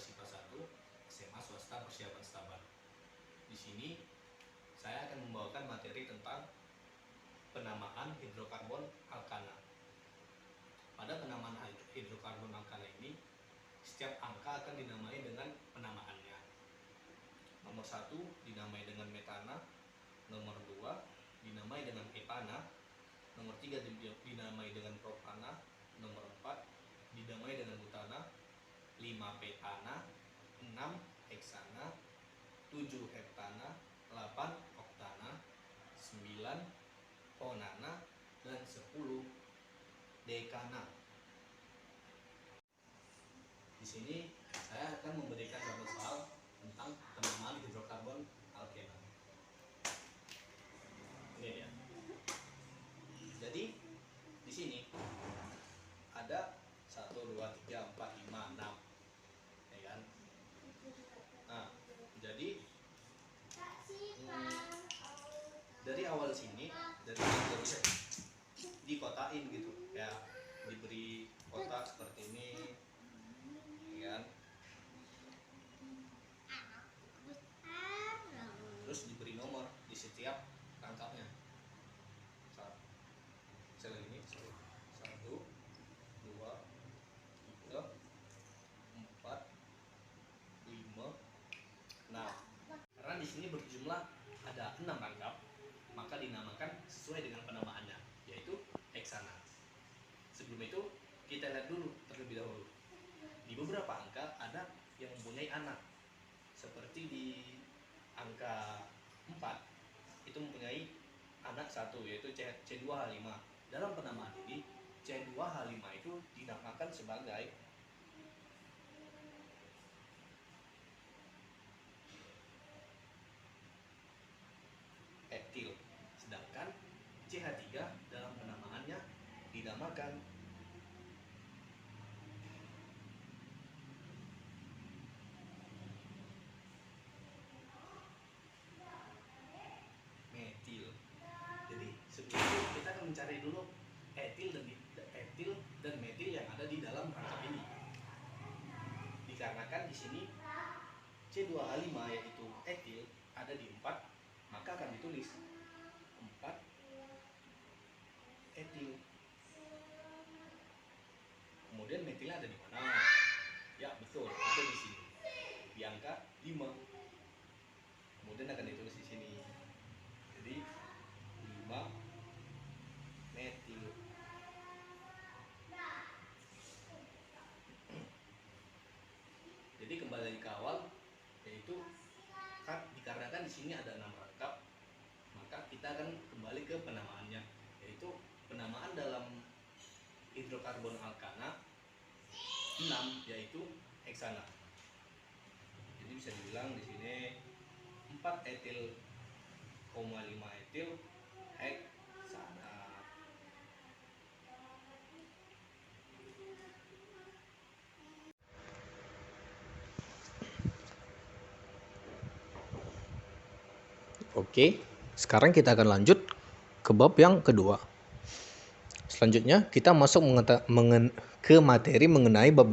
SIPA 1 SMA Swasta Persiapan Setabat. Di sini saya akan membawakan materi tentang penamaan hidrokarbon alkana. Pada penamaan hidrokarbon alkana ini, setiap angka akan dinamai dengan penamaannya. Nomor 1 dinamai dengan metana, nomor 2 dinamai dengan epana, nomor 3 dinamai dengan propana, nomor 4 dinamai dengan butana, 5 petana, 6 heksana, 7 heptana, 8 oktana, 9 onana, dan 10 dekana. Di sini saya akan memberikan contoh soal tentang penamaan hidrokarbon alkena. Ini dia. Jadi di sini ada 1, 2, 3, 4, 5, 6, ya kan? Nah, jadi dari awal sini, dari bisa dikotain gitu, ya, diberi kotak seperti ini, ya kan? Terus diberi nomor di setiap rangkapnya. Sel ini 1, 2, 3, 4, 5, 6. Karena di sini berjumlah ada 6 rangkap, maka dinamakan sesuai dengan penamaannya, yaitu heksana. Sebelum itu kita lihat dulu terlebih dahulu. Di beberapa angka ada yang mempunyai anak. Seperti di angka 4 itu mempunyai anak 1, yaitu C2H5. Dalam penamaan ini C2H5 itu dinamakan sebagai etil. Sedangkan CH3 dalam penamaannya dinamakan metil. Jadi sebelum itu kita akan mencari dulu etil dan metil yang ada di dalam rangkap ini. Dikarenakan di sini C2H5 yaitu etil ada di 4, maka akan ditulis 4 etil. Kemudian metilnya ada di mana? Ya, betul, ada di sini. Di angka 5. Kemudian akan ditulis di sini. Jadi 5 metil. Jadi kembali lagi ke awal, yaitu kan dikarenakan di sini ada 6 rangkap, maka kita akan kembali ke penamaannya, yaitu penamaan dalam hidrokarbon alkana 6 yaitu heksana. Jadi bisa dibilang di sini 4 etil, 5 etil heksana. Oke, sekarang kita akan lanjut ke bab yang kedua. Selanjutnya kita masuk ke materi mengenai bab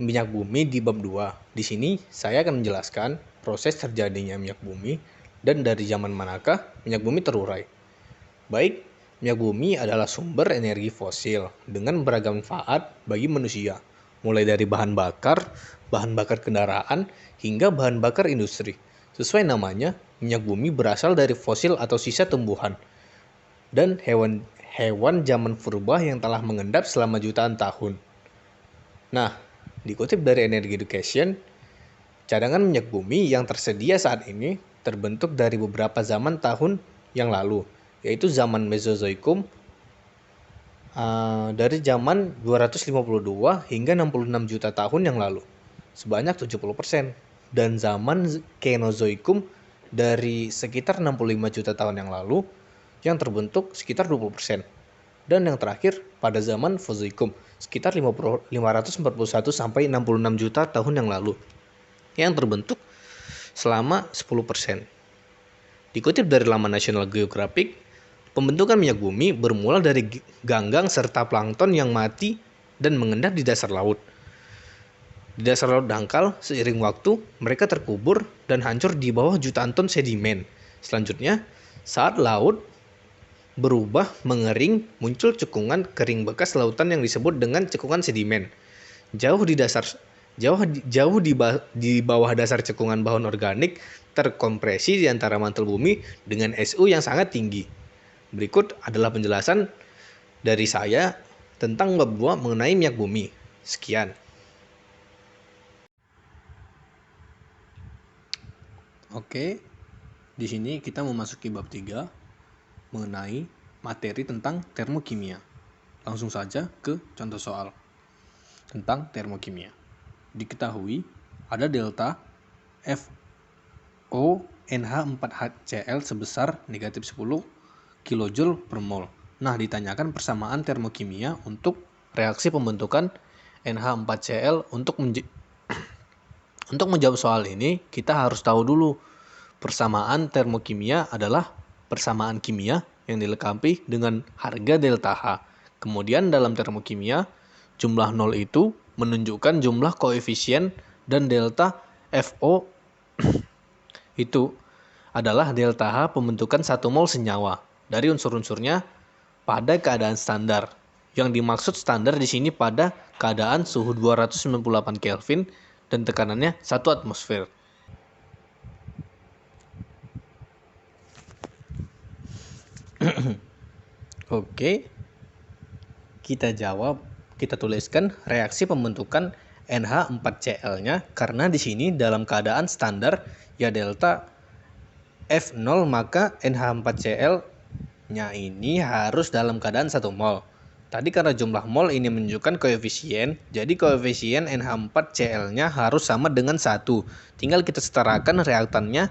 minyak bumi di bab 2. Di sini saya akan menjelaskan proses terjadinya minyak bumi dan dari zaman manakah minyak bumi terurai. Baik, minyak bumi adalah sumber energi fosil dengan beragam manfaat bagi manusia, mulai dari bahan bakar kendaraan, hingga bahan bakar industri. Sesuai namanya, minyak bumi berasal dari fosil atau sisa tumbuhan dan hewan zaman purba yang telah mengendap selama jutaan tahun. Nah, dikutip dari Energy Education, cadangan minyak bumi yang tersedia saat ini terbentuk dari beberapa zaman tahun yang lalu, yaitu zaman Mesozoikum, dari zaman 252 hingga 66 juta tahun yang lalu, sebanyak 70%, dan zaman Kenozoikum dari sekitar 65 juta tahun yang lalu, yang terbentuk sekitar 20%. Dan yang terakhir pada zaman Fazoikum sekitar 541 sampai 66 juta tahun yang lalu, yang terbentuk selama 10%. Dikutip dari laman National Geographic, pembentukan minyak bumi bermula dari ganggang serta plankton yang mati dan mengendap di dasar laut. Di dasar laut dangkal, seiring waktu, mereka terkubur dan hancur di bawah jutaan ton sedimen. Selanjutnya, saat laut berubah mengering, muncul cekungan kering bekas lautan yang disebut dengan cekungan sedimen. Jauh di bawah dasar cekungan bahan organik terkompresi di antara mantel bumi dengan SU yang sangat tinggi. Berikut adalah penjelasan dari saya tentang bab 2 mengenai minyak bumi. Sekian. Oke, di sini kita memasuki bab 3 mengenai materi tentang termokimia. Langsung saja ke contoh soal tentang termokimia. Diketahui ada delta FONH4HCl sebesar negatif 10 kJ per mol. Nah, ditanyakan persamaan termokimia untuk reaksi pembentukan NH4Cl. Untuk menjawab soal ini, kita harus tahu dulu persamaan termokimia adalah persamaan kimia yang dilengkapi dengan harga delta H. Kemudian dalam termokimia, jumlah 0 itu menunjukkan jumlah koefisien dan delta FO itu adalah delta H pembentukan 1 mol senyawa dari unsur-unsurnya pada keadaan standar. Yang dimaksud standar di sini pada keadaan suhu 298 Kelvin dan tekanannya 1 atmosfer. Oke, kita tuliskan reaksi pembentukan NH4Cl-nya karena di sini dalam keadaan standar ya delta F0, maka NH4Cl-nya ini harus dalam keadaan 1 mol. Tadi karena jumlah mol ini menunjukkan koefisien, jadi koefisien NH4Cl-nya harus sama dengan 1. Tinggal kita setarakan reaktannya.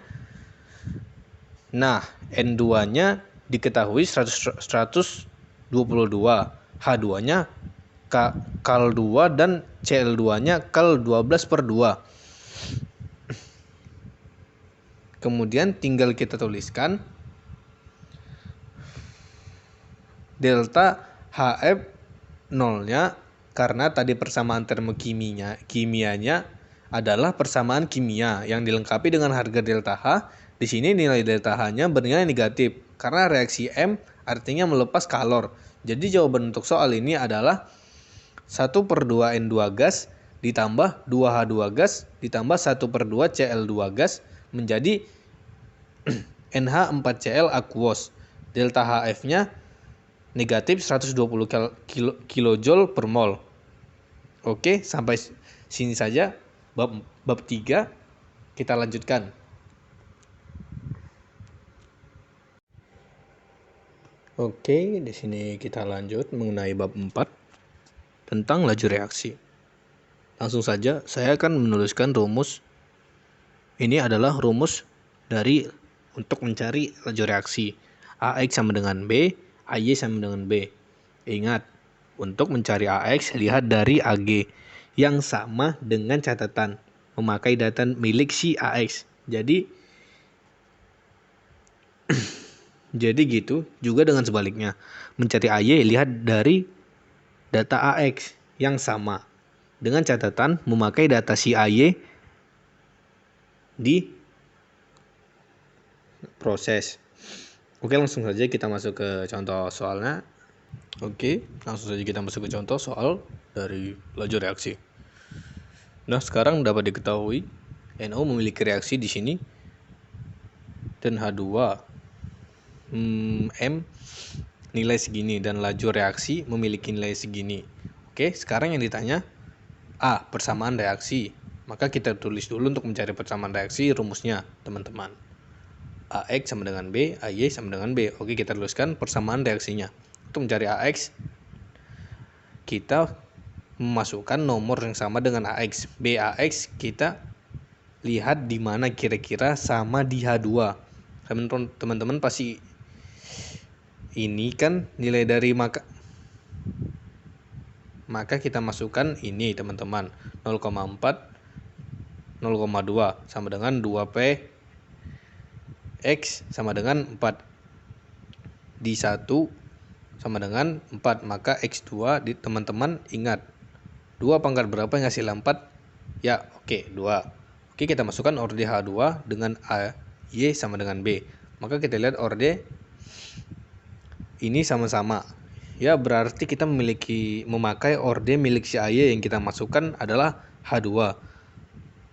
Nah, N2-nya diketahui 122, H2-nya kal2 dan Cl2-nya kal 12/2. Kemudian tinggal kita tuliskan delta HF 0-nya karena tadi persamaan termokimianya adalah persamaan kimia yang dilengkapi dengan harga delta H. Di sini nilai delta H-nya bernilai negatif karena reaksi M artinya melepas kalor. Jadi jawaban untuk soal ini adalah 1/2 N2 gas ditambah 2H2 gas ditambah 1/2 Cl2 gas menjadi NH4Cl aquos. Delta HF-nya negatif 120 kJ per mol. Oke, sampai sini saja bab 3. Kita lanjutkan. Oke, di sini kita lanjut mengenai bab 4 tentang laju reaksi. Langsung saja saya akan menuliskan rumus. Ini adalah rumus untuk mencari laju reaksi. AX sama dengan B, AY sama dengan B. Ingat, untuk mencari AX lihat dari AG yang sama dengan catatan memakai data milik si AX. Jadi gitu juga dengan sebaliknya. Mencari AY lihat dari data AX yang sama dengan catatan memakai data si AY di proses. Oke, langsung saja kita masuk ke contoh soalnya. Oke, langsung saja kita masuk ke contoh soal dari laju reaksi. Nah, sekarang dapat diketahui NO memiliki reaksi di sini dan H2 M nilai segini dan laju reaksi memiliki nilai segini. Oke, sekarang yang ditanya A, persamaan reaksi. Maka kita tulis dulu untuk mencari persamaan reaksi rumusnya, teman-teman. AX sama dengan B, AY sama dengan B. Oke, kita tuliskan persamaan reaksinya. Untuk mencari AX, kita memasukkan nomor yang sama dengan AX. BAX kita lihat di mana kira-kira sama di H2. Teman-teman pasti ini kan nilai dari maka kita masukkan ini, teman-teman. 0,4 0,2 sama dengan 2P X sama dengan 4 di 1 sama dengan 4, maka X2 teman-teman ingat 2 pangkat berapa yang hasil 4? Ya, oke, 2. Oke, kita masukkan orde H2 dengan A, Y sama dengan B. Maka kita lihat orde ini sama-sama. Ya, berarti kita memakai orde milik si AY yang kita masukkan adalah H2.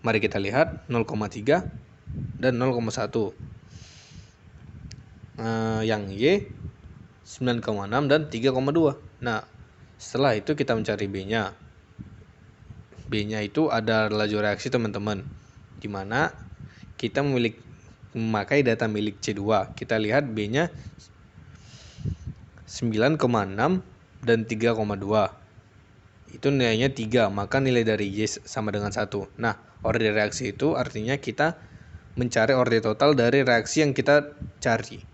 Mari kita lihat 0,3 dan 0,1. Yang Y 9,6 dan 3,2. Nah, setelah itu kita mencari B-nya. B-nya itu ada laju reaksi teman-teman, di mana kita memakai data milik C2. Kita lihat B-nya 9,6 dan 3,2. Itu nilainya 3, maka nilai dari Y sama dengan 1. Nah, orde reaksi itu artinya kita mencari orde total dari reaksi yang kita cari.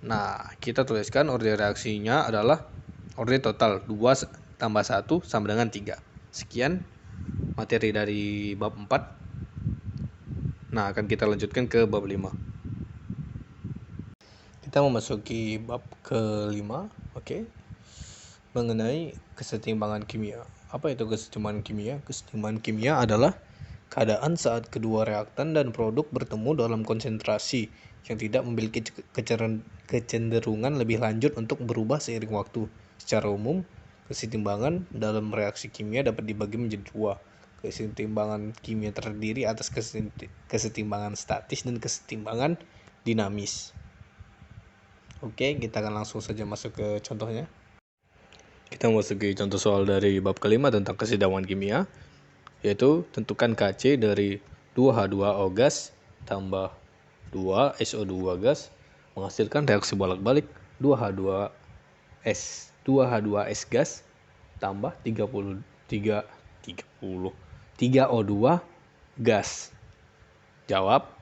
Nah, kita tuliskan orde reaksinya adalah orde total 2 tambah 1 sama dengan 3. Sekian materi dari bab 4. Nah, akan kita lanjutkan ke bab 5. Kita memasuki bab ke-5, oke. Mengenai kesetimbangan kimia. Apa itu kesetimbangan kimia? Kesetimbangan kimia adalah keadaan saat kedua reaktan dan produk bertemu dalam konsentrasi yang tidak memiliki kecenderungan lebih lanjut untuk berubah seiring waktu. Secara umum, kesetimbangan dalam reaksi kimia dapat dibagi menjadi 2. Kesetimbangan kimia terdiri atas kesetimbangan statis dan kesetimbangan dinamis. Oke, kita akan langsung saja masuk ke contohnya. Kita memasuki contoh soal dari bab ke-5 tentang kesetimbangan kimia, yaitu tentukan Kc dari 2H2O gas tambah 2SO2 gas menghasilkan reaksi bolak-balik 2H2S gas tambah 3O2 gas. Jawab.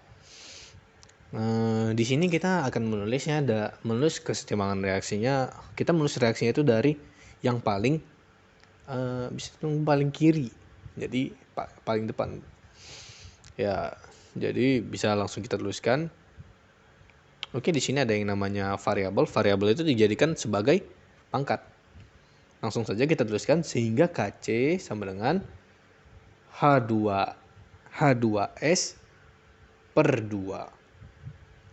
Di sini kita akan menulis kesetimbangan reaksinya. Kita menulis reaksinya itu dari yang paling paling kiri, jadi paling depan. Ya, jadi bisa langsung kita tuliskan. Oke, di sini ada yang namanya variabel. Variabel itu dijadikan sebagai pangkat. Langsung saja kita tuliskan sehingga Kc sama dengan H2S per 2.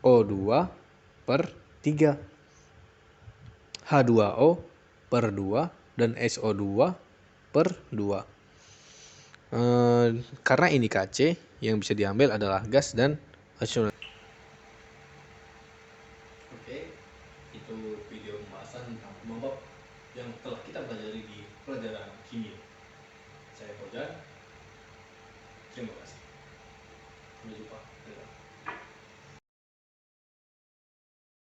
O2 per 3, H2O per 2, dan SO2 per 2. Karena ini Kc, yang bisa diambil adalah gas dan asyur. Oke, itu video pembahasan tentang pembab yang telah kita pelajari di pelajaran kimia. Saya Fauzan, terima kasih. Sampai jumpa.